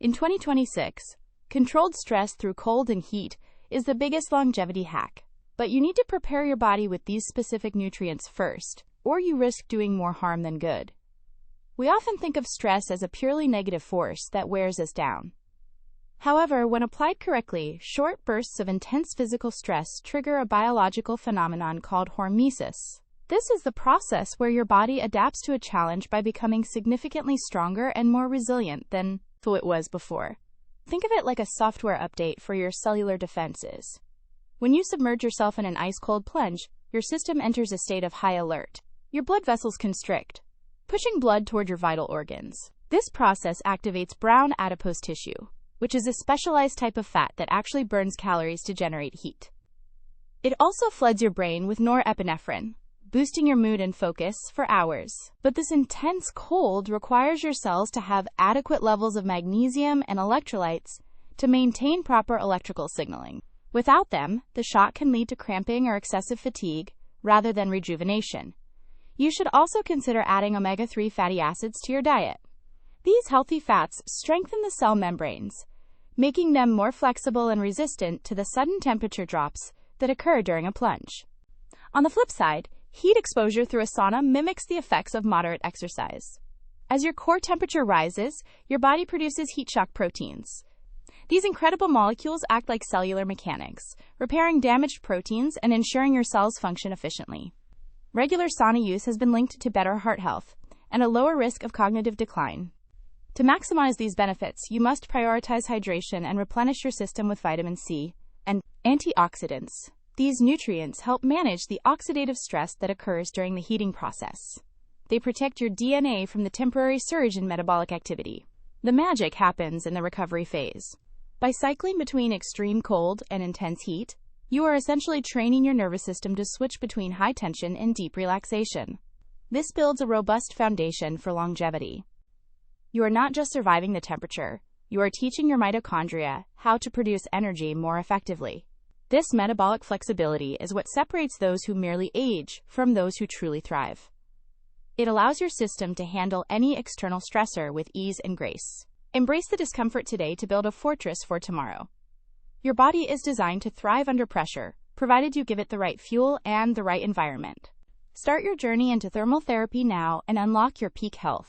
In 2026, controlled stress through cold and heat is the biggest longevity hack. But you need to prepare your body with these specific nutrients first, or you risk doing more harm than good. We often think of stress as a purely negative force that wears us down. However, when applied correctly, short bursts of intense physical stress trigger a biological phenomenon called hormesis. This is the process where your body adapts to a challenge by becoming significantly stronger and more resilient than it was before. Think of it like a software update for your cellular defenses. When you submerge yourself in an ice-cold plunge, your system enters a state of high alert. Your blood vessels constrict, pushing blood toward your vital organs. This process activates brown adipose tissue, which is a specialized type of fat that actually burns calories to generate heat. It also floods your brain with norepinephrine, boosting your mood and focus for hours. But this intense cold requires your cells to have adequate levels of magnesium and electrolytes to maintain proper electrical signaling. Without them, the shock can lead to cramping or excessive fatigue rather than rejuvenation. You should also consider adding omega-3 fatty acids to your diet. These healthy fats strengthen the cell membranes, making them more flexible and resistant to the sudden temperature drops that occur during a plunge. On the flip side, heat exposure through a sauna mimics the effects of moderate exercise. As your core temperature rises, your body produces heat shock proteins. These incredible molecules act like cellular mechanics, repairing damaged proteins and ensuring your cells function efficiently. Regular sauna use has been linked to better heart health and a lower risk of cognitive decline. To maximize these benefits, you must prioritize hydration and replenish your system with vitamin C and antioxidants. These nutrients help manage the oxidative stress that occurs during the heating process. They protect your DNA from the temporary surge in metabolic activity. The magic happens in the recovery phase. By cycling between extreme cold and intense heat, you are essentially training your nervous system to switch between high tension and deep relaxation. This builds a robust foundation for longevity. You are not just surviving the temperature, you are teaching your mitochondria how to produce energy more effectively. This metabolic flexibility is what separates those who merely age from those who truly thrive. It allows your system to handle any external stressor with ease and grace. Embrace the discomfort today to build a fortress for tomorrow. Your body is designed to thrive under pressure, provided you give it the right fuel and the right environment. Start your journey into thermal therapy now and unlock your peak health.